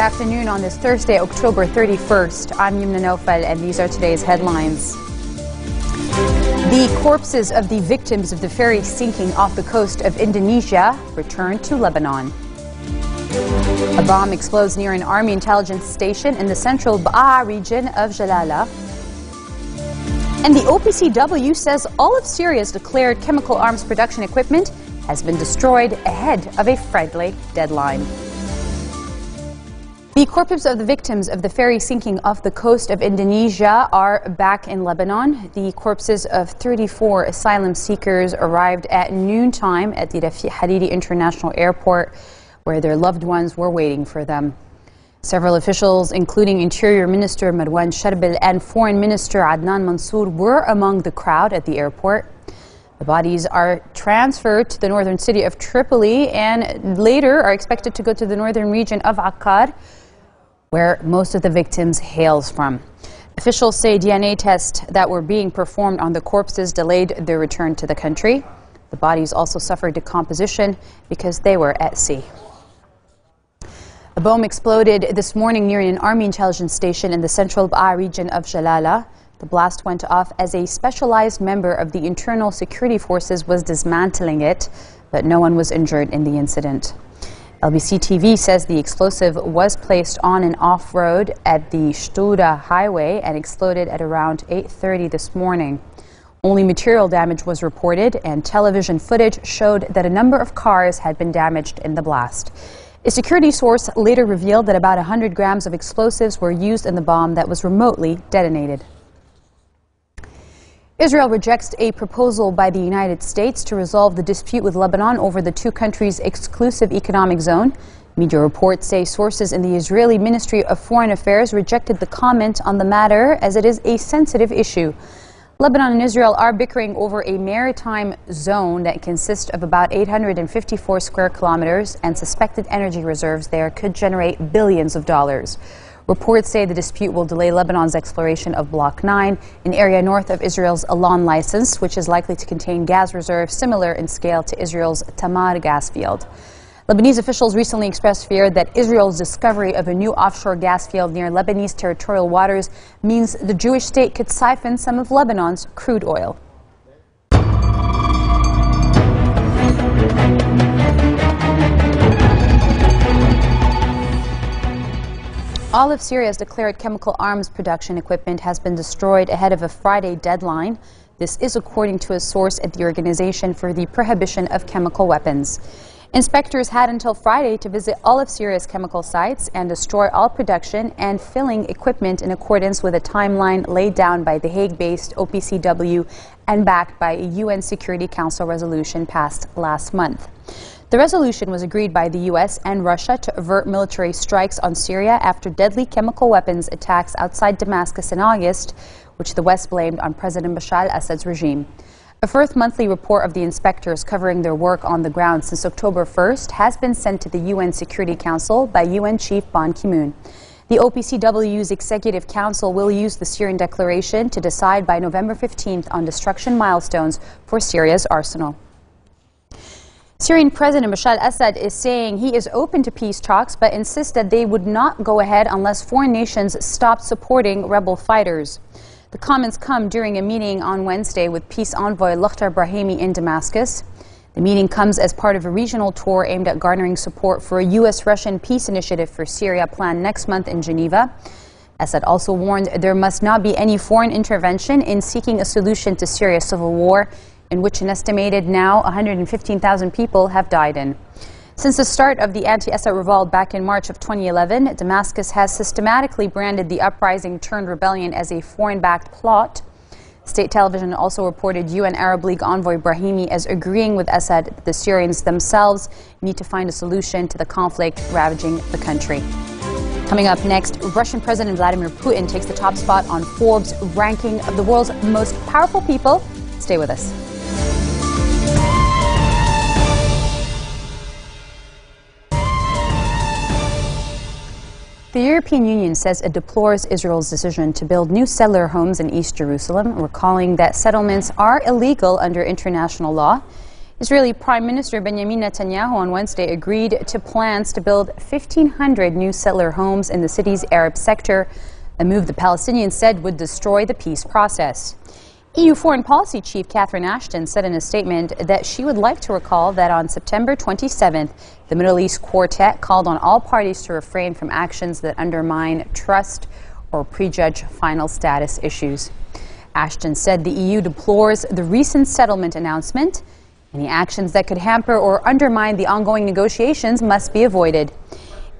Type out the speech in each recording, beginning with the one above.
afternoon on this Thursday, October 31st. I'm Yumna Naufal, and these are today's headlines. The corpses of the victims of the ferry sinking off the coast of Indonesia returned to Lebanon. A bomb explodes near an army intelligence station in the central Ba'a region of Jalala. And the OPCW says all of Syria's declared chemical arms production equipment has been destroyed ahead of a friendly deadline. The corpses of the victims of the ferry sinking off the coast of Indonesia are back in Lebanon. The corpses of 34 asylum seekers arrived at noontime at the Rafiq Hariri International Airport, where their loved ones were waiting for them. Several officials, including Interior Minister Marwan Sharbil and Foreign Minister Adnan Mansour, were among the crowd at the airport. The bodies are transferred to the northern city of Tripoli and later are expected to go to the northern region of Akkar, where most of the victims hails from. Officials say DNA tests that were being performed on the corpses delayed their return to the country. The bodies also suffered decomposition because they were at sea. A bomb exploded this morning near an army intelligence station in the central Ba'a region of Jalala. The blast went off as a specialized member of the internal security forces was dismantling it, but no one was injured in the incident. LBC TV says the explosive was placed on an off-road at the Shtura highway and exploded at around 8:30 this morning. Only material damage was reported, and television footage showed that a number of cars had been damaged in the blast. A security source later revealed that about 100 grams of explosives were used in the bomb that was remotely detonated. Israel rejects a proposal by the United States to resolve the dispute with Lebanon over the two countries' exclusive economic zone. Media reports say sources in the Israeli Ministry of Foreign Affairs rejected the comment on the matter as it is a sensitive issue. Lebanon and Israel are bickering over a maritime zone that consists of about 854 square kilometers, and suspected energy reserves there could generate billions of dollars. Reports say the dispute will delay Lebanon's exploration of Block 9, an area north of Israel's Alon license, which is likely to contain gas reserves similar in scale to Israel's Tamar gas field. Lebanese officials recently expressed fear that Israel's discovery of a new offshore gas field near Lebanese territorial waters means the Jewish state could siphon some of Lebanon's crude oil. All of Syria's declared chemical arms production equipment has been destroyed ahead of a Friday deadline. This is according to a source at the Organization for the Prohibition of Chemical Weapons. Inspectors had until Friday to visit all of Syria's chemical sites and destroy all production and filling equipment in accordance with a timeline laid down by the Hague-based OPCW and backed by a UN Security Council resolution passed last month. The resolution was agreed by the U.S. and Russia to avert military strikes on Syria after deadly chemical weapons attacks outside Damascus in August, which the West blamed on President Bashar al-Assad's regime. A first monthly report of the inspectors covering their work on the ground since October 1st has been sent to the UN Security Council by UN Chief Ban Ki-moon. The OPCW's Executive Council will use the Syrian declaration to decide by November 15th on destruction milestones for Syria's arsenal. Syrian President Bashar al-Assad is saying he is open to peace talks but insists that they would not go ahead unless foreign nations stop supporting rebel fighters. The comments come during a meeting on Wednesday with peace envoy Lakhdar Brahimi in Damascus. The meeting comes as part of a regional tour aimed at garnering support for a U.S.-Russian peace initiative for Syria planned next month in Geneva. Assad also warned there must not be any foreign intervention in seeking a solution to Syria's civil war, in which an estimated now 115,000 people have died in. Since the start of the anti-Assad revolt back in March of 2011, Damascus has systematically branded the uprising-turned-rebellion as a foreign-backed plot. State television also reported UN Arab League envoy Brahimi as agreeing with Assad that the Syrians themselves need to find a solution to the conflict ravaging the country. Coming up next, Russian President Vladimir Putin takes the top spot on Forbes' ranking of the world's most powerful people. Stay with us. The European Union says it deplores Israel's decision to build new settler homes in East Jerusalem, recalling that settlements are illegal under international law. Israeli Prime Minister Benjamin Netanyahu on Wednesday agreed to plans to build 1,500 new settler homes in the city's Arab sector, a move the Palestinians said would destroy the peace process. EU Foreign Policy Chief Catherine Ashton said in a statement that she would like to recall that on September 27th, the Middle East Quartet called on all parties to refrain from actions that undermine trust or prejudge final status issues. Ashton said the EU deplores the recent settlement announcement. Any actions that could hamper or undermine the ongoing negotiations must be avoided.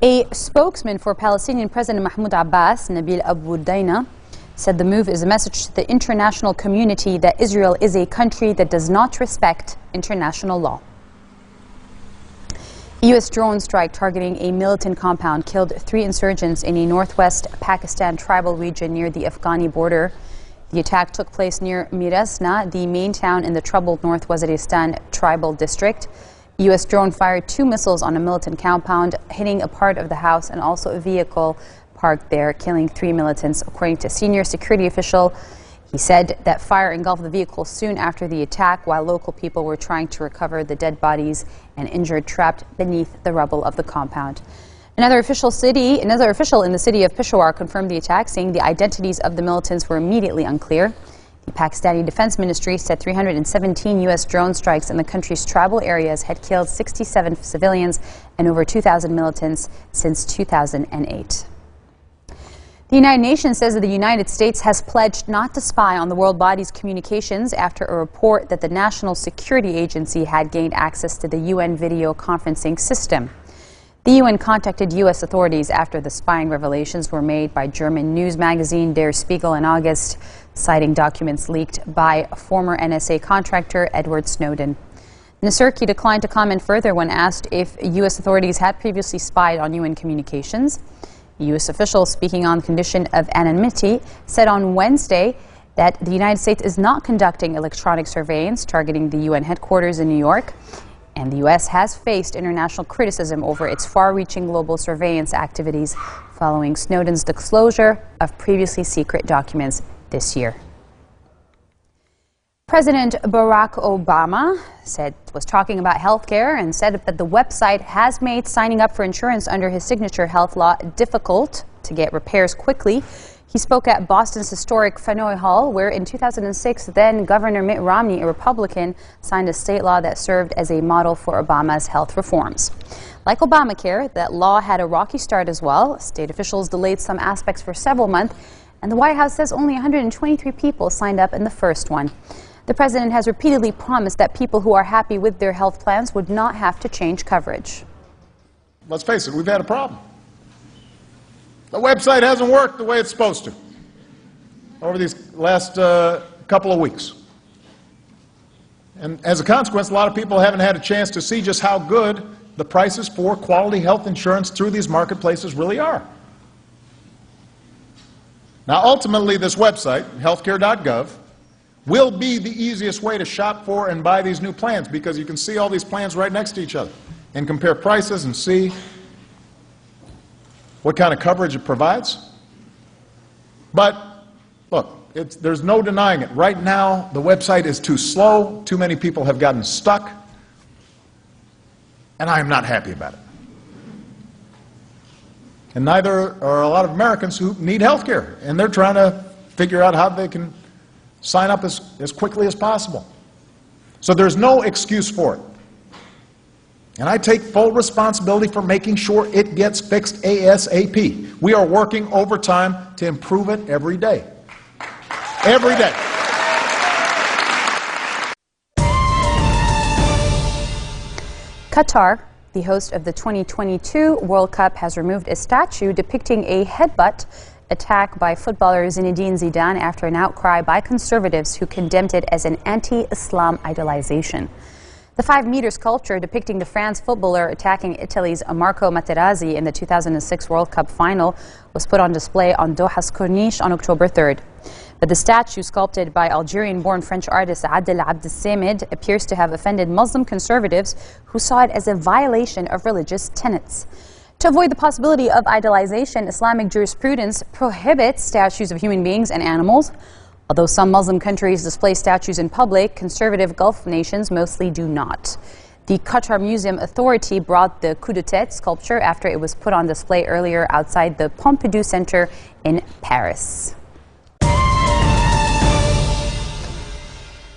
A spokesman for Palestinian President Mahmoud Abbas, Nabil Abu Daina, said the move is a message to the international community that Israel is a country that does not respect international law. A U.S. drone strike targeting a militant compound killed 3 insurgents in a northwest Pakistan tribal region near the Afghani border. The attack took place near Mirazna, the main town in the troubled North Waziristan tribal district. A U.S. drone fired 2 missiles on a militant compound, hitting a part of the house and also a vehicle parked there, killing 3 militants, according to a senior security official. He said that fire engulfed the vehicle soon after the attack, while local people were trying to recover the dead bodies and injured trapped beneath the rubble of the compound. Another official in the city of Peshawar confirmed the attack, saying the identities of the militants were immediately unclear. The Pakistani Defense Ministry said 317 U.S. drone strikes in the country's tribal areas had killed 67 civilians and over 2,000 militants since 2008. The United Nations says that the United States has pledged not to spy on the world body's communications after a report that the National Security Agency had gained access to the UN video conferencing system. The UN contacted U.S. authorities after the spying revelations were made by German news magazine Der Spiegel in August, citing documents leaked by former NSA contractor Edward Snowden. Nasrki declined to comment further when asked if U.S. authorities had previously spied on UN communications. U.S. officials speaking on condition of anonymity said on Wednesday that the United States is not conducting electronic surveillance targeting the UN headquarters in New York. And the U.S. has faced international criticism over its far-reaching global surveillance activities following Snowden's disclosure of previously secret documents this year. President Barack Obama was talking about health care and said that the website has made signing up for insurance under his signature health law difficult to get repairs quickly. He spoke at Boston's historic Faneuil Hall, where in 2006, then Governor Mitt Romney, a Republican, signed a state law that served as a model for Obama's health reforms. Like Obamacare, that law had a rocky start as well. State officials delayed some aspects for several months, and the White House says only 123 people signed up in the first one. The president has repeatedly promised that people who are happy with their health plans would not have to change coverage. Let's face it, we've had a problem. The website hasn't worked the way it's supposed to over these last couple of weeks. And as a consequence, a lot of people haven't had a chance to see just how good the prices for quality health insurance through these marketplaces really are. Now, ultimately, this website, healthcare.gov, will be the easiest way to shop for and buy these new plans, because you can see all these plans right next to each other and compare prices and see what kind of coverage it provides. But look, there's no denying it. Right now, the website is too slow. Too many people have gotten stuck. And I am not happy about it. And neither are a lot of Americans who need health care. And they're trying to figure out how they can sign up as quickly as possible. So there's no excuse for it. And I take full responsibility for making sure it gets fixed ASAP. We are working overtime to improve it every day. Every day. Qatar, the host of the 2022 World Cup, has removed a statue depicting a headbutt attack by footballer Zinedine Zidane after an outcry by conservatives who condemned it as an anti-Islam idolization. The 5-meter sculpture depicting the France footballer attacking Italy's Marco Materazzi in the 2006 World Cup final was put on display on Doha's Corniche on October 3rd. But the statue, sculpted by Algerian-born French artist Adel Abdessamid, appears to have offended Muslim conservatives who saw it as a violation of religious tenets. To avoid the possibility of idolization, Islamic jurisprudence prohibits statues of human beings and animals. Although some Muslim countries display statues in public, conservative Gulf nations mostly do not. The Qatar Museum Authority brought the coup d'etat sculpture after it was put on display earlier outside the Pompidou Center in Paris.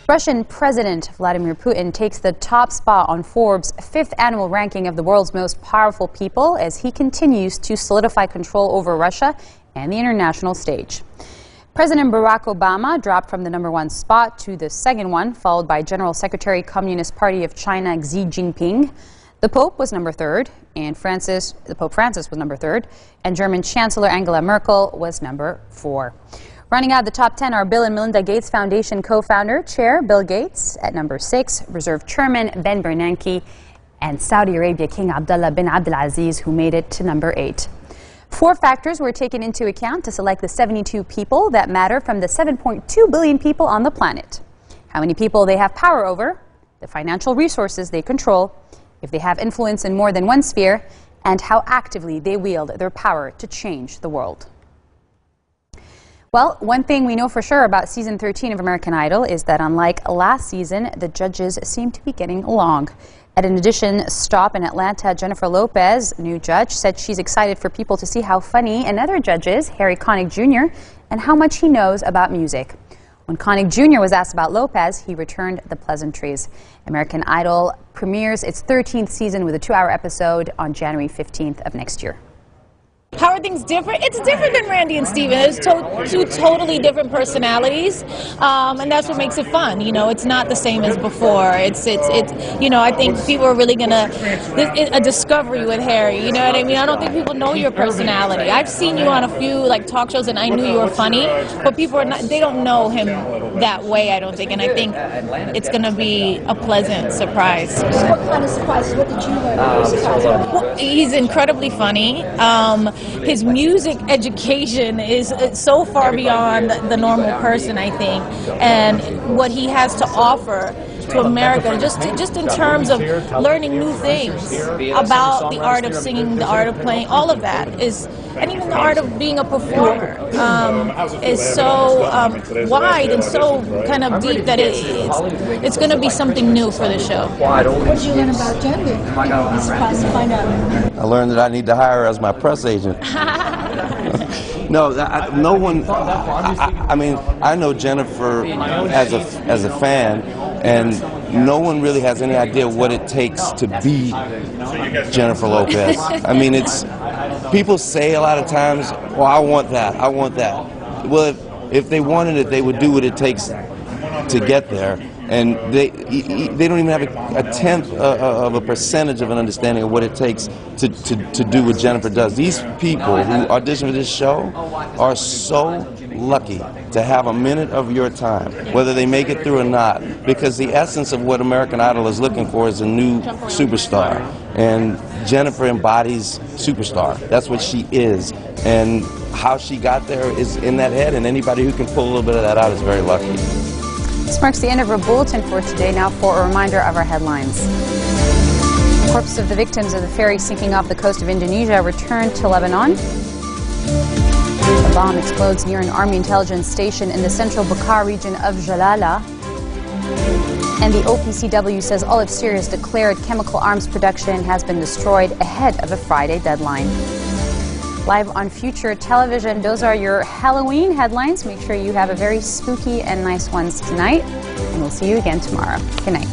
Russian President Vladimir Putin takes the top spot on Forbes' 5th annual ranking of the world's most powerful people as he continues to solidify control over Russia and the international stage. President Barack Obama dropped from the #1 spot to the second one, followed by General Secretary Communist Party of China Xi Jinping. The Pope was number 3rd, and Pope Francis was number 3rd, and German Chancellor Angela Merkel was number 4. Running out the top 10 are Bill and Melinda Gates Foundation co-founder, Chair Bill Gates at number 6, Reserve Chairman Ben Bernanke, and Saudi Arabia King Abdullah bin Abdulaziz, who made it to number 8. 4 factors were taken into account to select the 72 people that matter from the 7.2 billion people on the planet. How many people they have power over, the financial resources they control, if they have influence in more than one sphere, and how actively they wield their power to change the world. Well, one thing we know for sure about season 13 of American Idol is that unlike last season, the judges seem to be getting along. At an audition stop in Atlanta, Jennifer Lopez, new judge, said she's excited for people to see how funny another judge is, Harry Connick Jr., and how much he knows about music. When Connick Jr. was asked about Lopez, he returned the pleasantries. American Idol premieres its 13th season with a 2-hour episode on January 15th of next year. How are things different? It's different than Randy and Steven. It's two totally different personalities, and that's what makes it fun. You know, it's not the same as before. It's you know, I think people are really gonna a discovery with Harry. You know what I mean? I don't think people know your personality. I've seen you on a few talk shows, and I knew you were funny, but people are not. They don't know him that way, I don't think, and I think it's gonna be a pleasant surprise. What kind of surprises? What did you learn? Well, he's incredibly funny. His music education is so far beyond the normal person, I think, and what he has to offer to America, just in terms of learning new things about the art of singing, the art of playing, all of that is, and even the art of being a performer is so wide and so kind of deep that it's going to be something new for the show. What did you learn about gender? I'm surprised to find out. I learned that I need to hire her as my press agent. No, no one. I mean, I know Jennifer as a fan, and no one really has any idea what it takes to be Jennifer Lopez. I mean, it's people say a lot of times, "Well, I want that. I want that." Well, if they wanted it, they would do what it takes to get there. And they don't even have a tenth of a percentage of an understanding of what it takes to do what Jennifer does. These people who audition for this show are so lucky to have a minute of your time, whether they make it through or not, because the essence of what American Idol is looking for is a new superstar. And Jennifer embodies superstar. That's what she is. And how she got there is in that head, and anybody who can pull a little bit of that out is very lucky. This marks the end of our bulletin for today. Now for a reminder of our headlines. Corpses of the victims of the ferry sinking off the coast of Indonesia returned to Lebanon. The bomb explodes near an army intelligence station in the central Bekaa region of Jalala. And the OPCW says all of Syria's declared chemical arms production has been destroyed ahead of a Friday deadline. Live on Future Television, those are your Halloween headlines. Make sure you have a very spooky and nice ones tonight. And we'll see you again tomorrow. Good night.